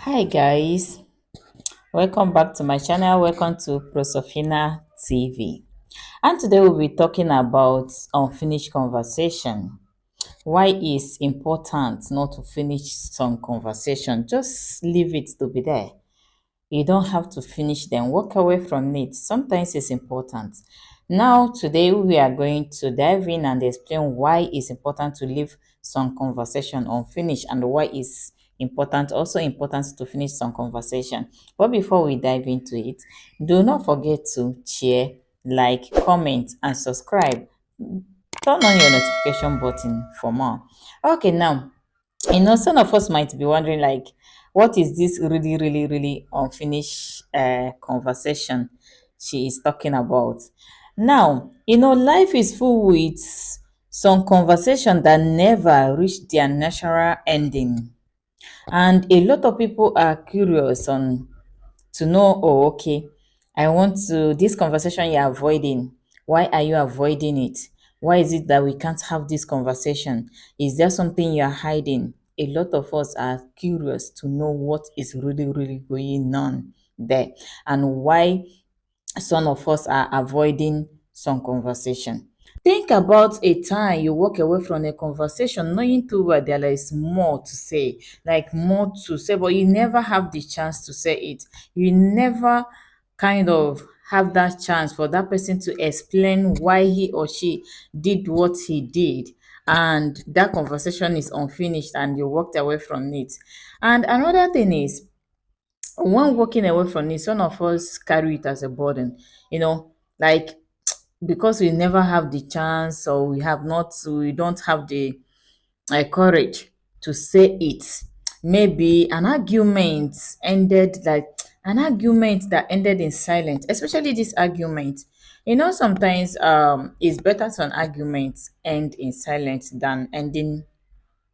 Hi guys, welcome back to my channel. Welcome to Prosofina TV. And today we'll be talking about unfinished conversation. Why is important not to finish some conversation? Just leave it to be there. You don't have to finish them. Walk away from it. Sometimes it's important. Now, today we are going to dive in and explain why it's important to leave some conversation unfinished and why it's important to finish some conversation. But before we dive into it, do not forget to share, like, comment, and subscribe. Turn on your notification button for more. Okay, now some of us might be wondering, like, what is this really unfinished conversation she is talking about? Now, life is full with some conversation that never reach their natural ending. And a lot of people are curious on to know, oh, okay, I want to, this conversation you're avoiding, why are you avoiding it? Why is it that we can't have this conversation? Is there something you're hiding? A lot of us are curious to know what is really going on there and why some of us are avoiding some conversation. Think about a time you walk away from a conversation knowing too well there is more to say, like more to say, but you never have the chance to say it. You never kind of have that chance for that person to explain why he or she did what he did. And that conversation is unfinished and you walked away from it. And another thing is, when walking away from it, some of us carry it as a burden, like because we never have the chance or we don't have the courage to say it. Maybe an argument that ended in silence, especially this argument. Sometimes it's better to an argument end in silence than ending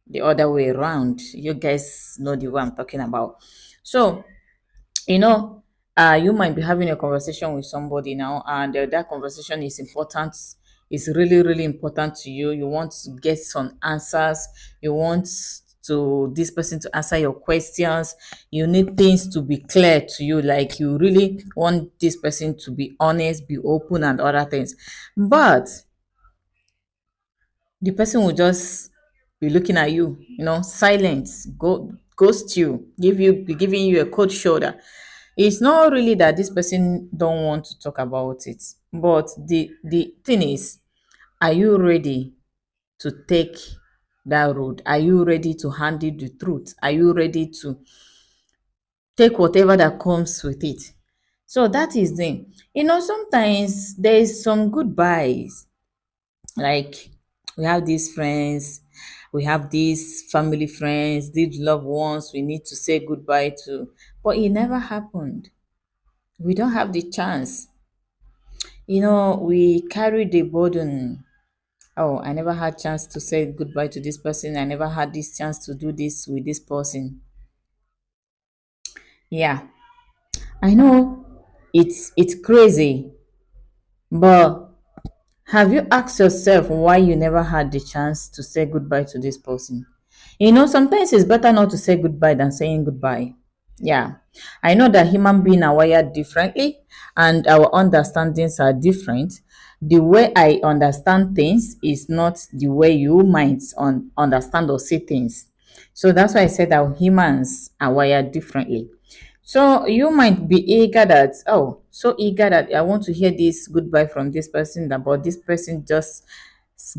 the other way around. You guys know the way I'm talking about. So you know, you might be having a conversation with somebody now, and that conversation is important. It's really important to you. You want to get some answers. You want to this person to answer your questions. You need things to be clear to you. Like you really want this person to be honest, be open, and other things. But the person will just be looking at you, silence, ghost you, be giving you a cold shoulder. It's not really that this person don't want to talk about it, but the thing is, are you ready to take that road? Are you ready to handle the truth? Are you ready to take whatever that comes with it? So that is the, sometimes there is some goodbyes. Like we have these friends, we have these family friends, these loved ones we need to say goodbye to, but it never happened. We don't have the chance. We carry the burden. Oh, I never had chance to say goodbye to this person. I never had this chance to do this with this person. Yeah, I know it's crazy, but have you asked yourself why you never had the chance to say goodbye to this person? Sometimes it's better not to say goodbye than saying goodbye. Yeah. I know that human beings are wired differently and our understandings are different. The way I understand things is not the way you might understand or see things. So that's why I said that humans are wired differently. So you might be eager that, oh, so eager that I want to hear this goodbye from this person, but this person just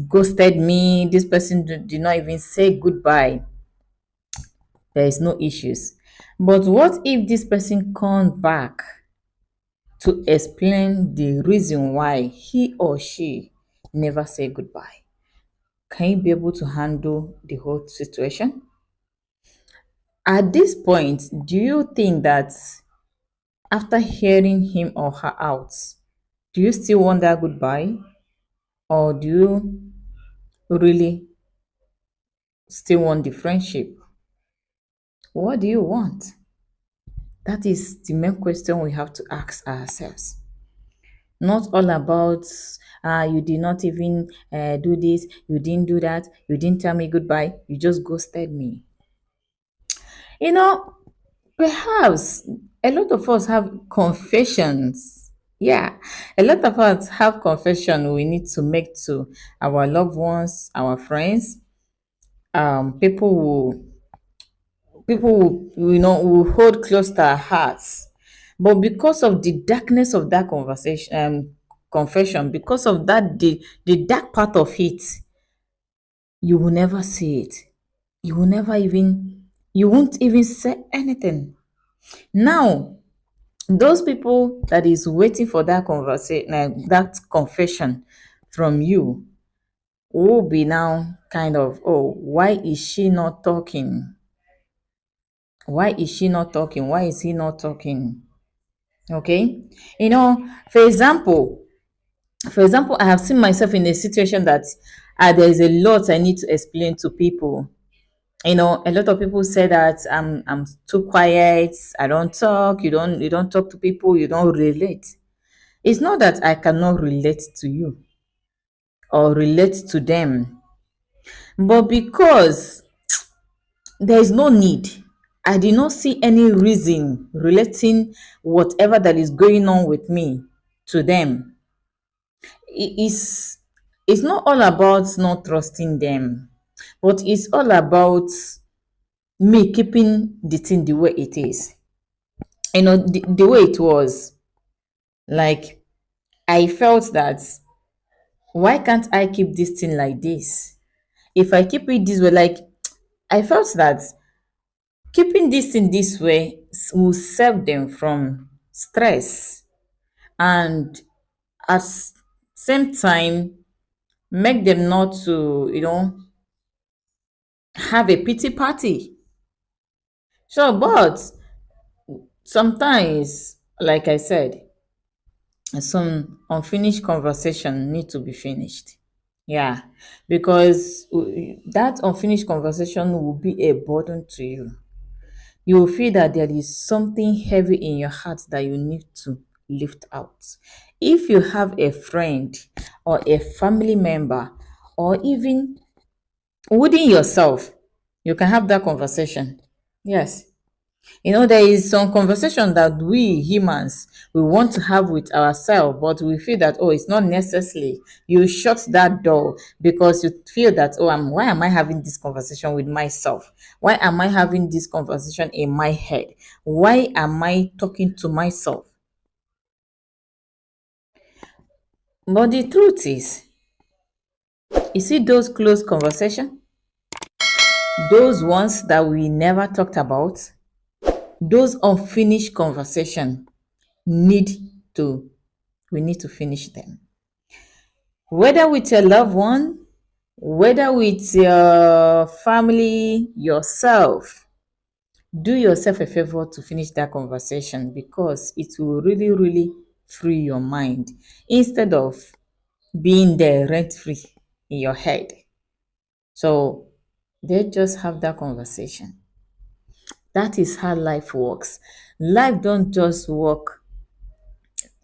ghosted me. This person did not even say goodbye. There is no issues. But what if this person comes back to explain the reason why he or she never said goodbye? Can you be able to handle the whole situation? At this point, do you think that after hearing him or her out, do you still want that goodbye? Or do you really still want the friendship? What do you want? That is the main question we have to ask ourselves. Not all about, you did not even do this, you didn't do that, you didn't tell me goodbye, you just ghosted me. You know, Perhaps a lot of us have confessions. Yeah, a lot of us have confession we need to make to our loved ones, our friends, people who, who hold close to our hearts. But because of the darkness of that conversation, confession, because of that, the dark part of it, you will never see it. You will never even, you won't even say anything. Now, those people that is waiting for that conversation, that confession from you, will be now kind of, oh, why is she not talking? Why is she not talking? Why is he not talking? Okay. You know, for example, I have seen myself in a situation that there is a lot I need to explain to people. You know, a lot of people say that I'm too quiet, I don't talk, you don't talk to people, you don't relate. It's not that I cannot relate to you or relate to them, but because there is no need. I did not see any reason relating whatever that is going on with me to them. It's not all about not trusting them, but it's all about me keeping the thing the way it is. You know, the way it was. Like, I felt that, why can't I keep this thing like this? If I keep it this way, like, I felt that keeping this in this way will save them from stress, and at same time make them not to, have a pity party. So, but sometimes, like I said, some unfinished conversation need to be finished. Yeah, because that unfinished conversation will be a burden to you. You will feel that there is something heavy in your heart that you need to lift out. If you have a friend or a family member, or even within yourself, you can have that conversation. Yes. You know, there is some conversation that we humans we want to have with ourselves, but we feel that, oh, it's not necessary. You shut that door because you feel that, oh, why am I having this conversation with myself? Why am I having this conversation in my head? Why am I talking to myself? But the truth is, you see those close conversation, those ones that we never talked about, those unfinished conversation need to we need to finish them. Whether with your loved one, whether with your family, yourself, do yourself a favor to finish that conversation, because it will really, really free your mind instead of being there rent free in your head. So they just have that conversation. That is how life works. Life don't just work.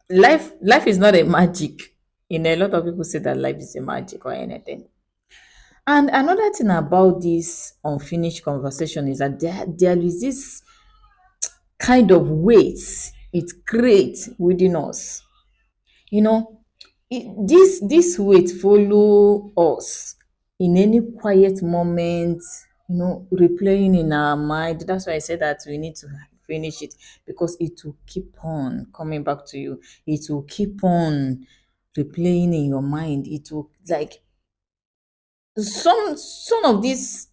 Life is not a magic. You know, a lot of people say that life is a magic or anything. And another thing about this unfinished conversation is that there is this kind of weight it creates within us. You know, this weight follow us in any quiet moment, replaying in our mind. That's why I said that we need to finish it, because it will keep on coming back to you. It will keep on replaying in your mind. It will, like, some of this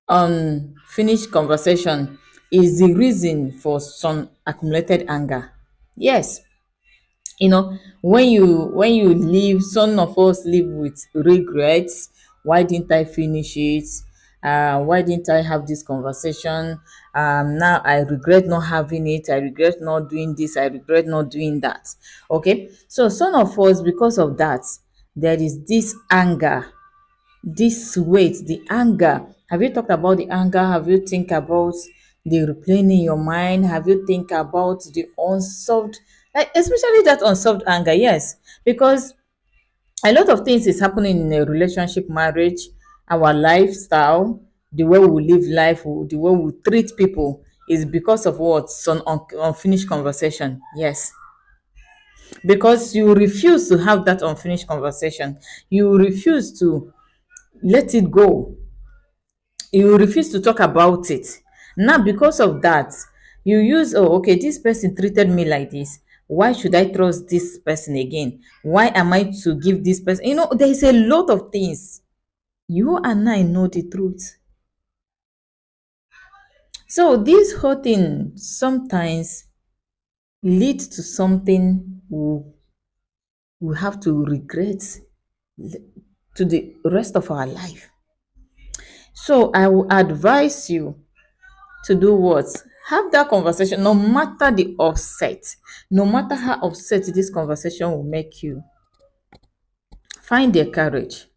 unfinished conversation is the reason for some accumulated anger. Yes, when you live, some of us live with regrets. Why didn't I finish it? Why didn't I have this conversation? Now I regret not having it. I regret not doing this. I regret not doing that. Okay, so some of us, because of that, there is this anger, this weight, the anger. Have you talked about the anger? Have you think about the replaying in your mind? Have you think about the unsolved, like, especially that unsolved anger? Yes, because a lot of things is happening in a relationship, marriage, our lifestyle, the way we live life, the way we treat people. is because of what? Some unfinished conversation. Yes. Because you refuse to have that unfinished conversation. You refuse to let it go. You refuse to talk about it. Now, because of that, you use, oh, okay, this person treated me like this. Why should I trust this person again? Why am I to give this person? There is a lot of things. You and I know the truth. So this whole thing sometimes leads to something we have to regret to the rest of our life. So I will advise you to do what? Have that conversation, no matter the upset, no matter how upset this conversation will make you. Find the courage,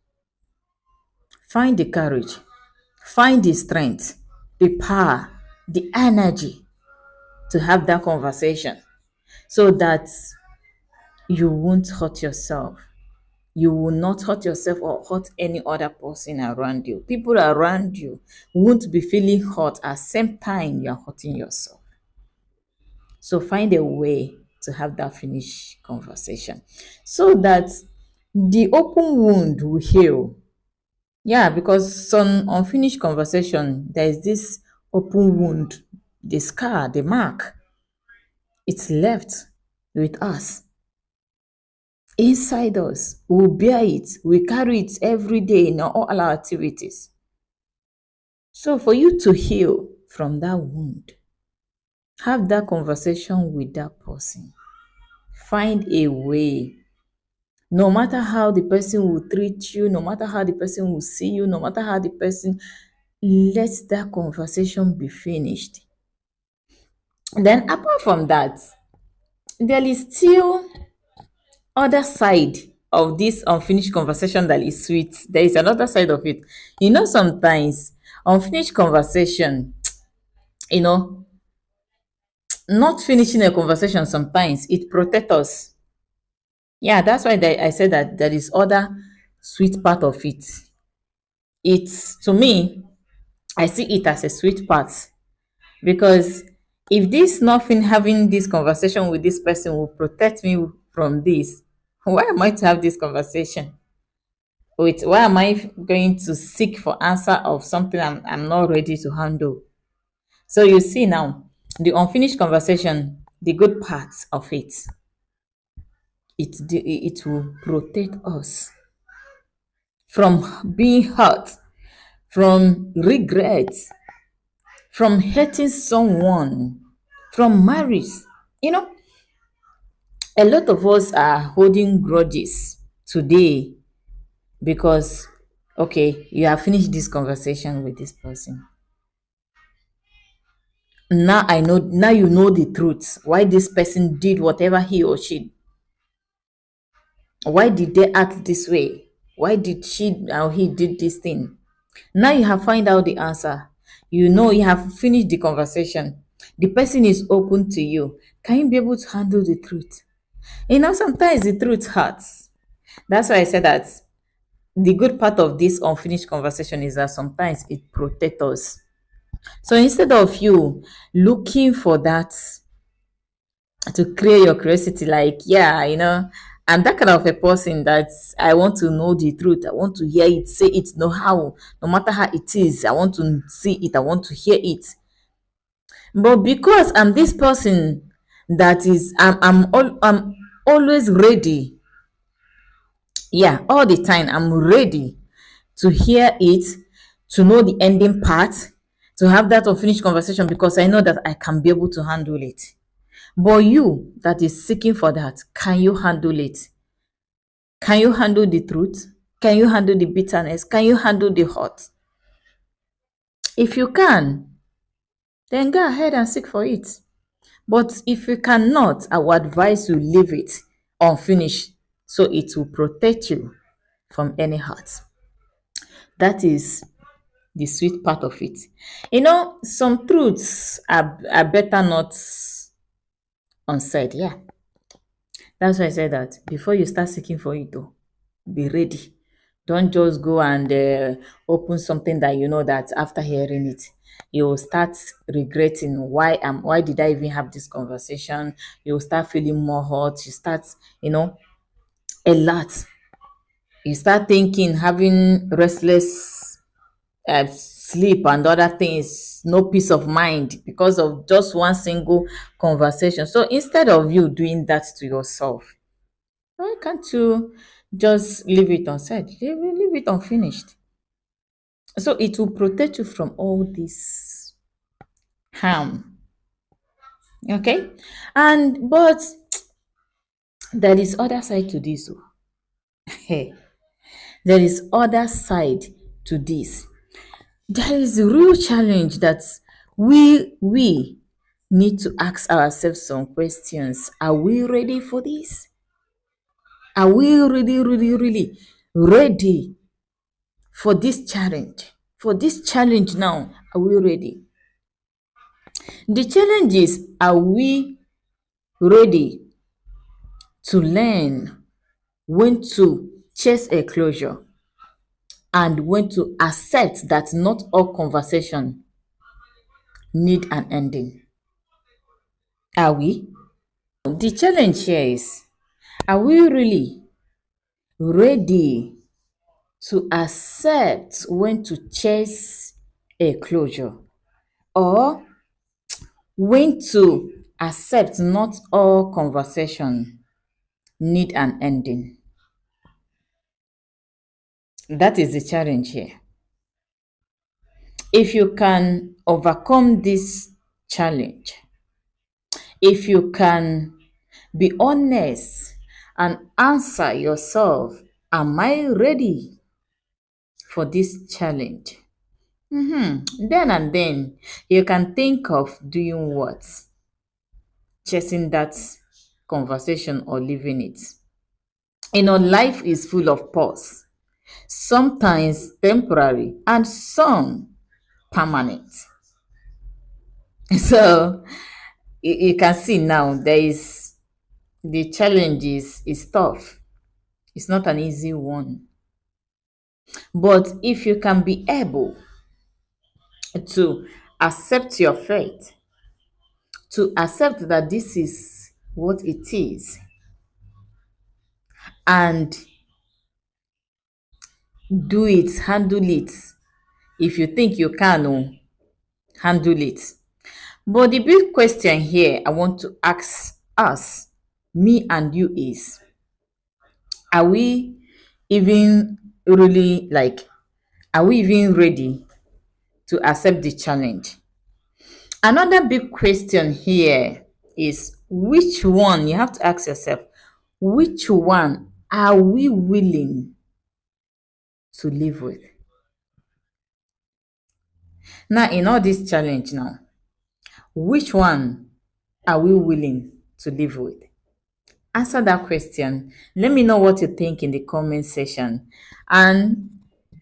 find the courage, find the strength, the power, the energy to have that conversation so that you won't hurt yourself. You will not hurt yourself or hurt any other person around you. People around you won't be feeling hurt at the same time you are hurting yourself. So find a way to have that finished conversation so that the open wound will heal. Yeah, because some unfinished conversation, there is this open wound, the scar, the mark. It's left with us. Inside us, we bear it, we carry it every day in all our activities. So for you to heal from that wound, have that conversation with that person. Find a way. No matter how the person will treat you, no matter how the person will see you, no matter how the person, let that conversation be finished. Then apart from that, there is still other side of this unfinished conversation that is sweet. There is another side of it. Sometimes unfinished conversation, you know, not finishing a conversation sometimes it protects us. Yeah, that's why I said that there is other sweet part of it. It's to me, I see it as a sweet part because if this nothing having this conversation with this person will protect me from this, why am I to have this conversation? Why am I going to seek for answer of something I'm not ready to handle? So you see now, the unfinished conversation, the good parts of it, it will protect us from being hurt, from regrets, from hurting someone, from marriage. You know, a lot of us are holding grudges today because, okay, you have finished this conversation with this person. Now I know, now you know the truth. Why this person did whatever he or she, why did they act this way? Why did she or he did this thing? Now you have find out the answer. You have finished the conversation. The person is open to you. Can you be able to handle the truth? Sometimes the truth hurts. That's why I said that the good part of this unfinished conversation is that sometimes it protects us. So instead of you looking for that to clear your curiosity, like, yeah, I'm that kind of a person that I want to know the truth. I want to hear it, say it, know how, no matter how it is. I want to see it. I want to hear it. But because I'm this person that is, I'm always ready. Yeah, all the time I'm ready to hear it, to know the ending part, to have that unfinished conversation because I know that I can be able to handle it. But you that is seeking for that, can you handle it? Can you handle the truth? Can you handle the bitterness? Can you handle the hurt? If you can, then go ahead and seek for it. But if you cannot, I would advise you leave it unfinished so it will protect you from any hurt. That is the sweet part of it. Some truths are better not unsaid. Yeah. That's why I said that before you start seeking for it, be ready. Don't just go and open something that you know that after hearing it, you will start regretting why did I even have this conversation? You will start feeling more hot. You start, a lot. You start thinking, having restless sleep and other things, no peace of mind because of just one single conversation. So instead of you doing that to yourself, why can't you just leave it unsaid? Leave it unfinished. So it will protect you from all this harm. Okay? And but there is other side to this. Oh. Hey, there is other side to this. There is a real challenge that we need to ask ourselves some questions. Are we ready for this? Are we really ready for this challenge? For this challenge now, are we ready? The challenge is, are we ready to learn when to chase a closure and when to accept that not all conversation need an ending? Are we? The challenge here is, are we really ready to accept when to chase a closure or when to accept not all conversation need an ending? That is the challenge here. If you can overcome this challenge, if you can be honest and answer yourself, am I ready for this challenge? Then and then, you can think of doing what? Chasing that conversation or leaving it. Life is full of pause, sometimes temporary and some permanent. So you can see now the challenge is tough. It's not an easy one. But if you can be able to accept your fate, to accept that this is what it is, and do it, handle it. If you think you can, handle it. But the big question here I want to ask us, me and you, is, are we even really are we even ready to accept the challenge? Another big question here is, which one, you have to ask yourself, which one are we willing to live with? Now, in all this challenge now, which one are we willing to live with? Answer that question. Let me know what you think in the comment section. And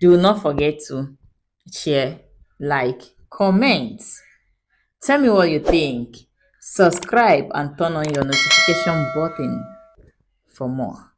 do not forget to share, like, comment. Tell me what you think. Subscribe and turn on your notification button for more.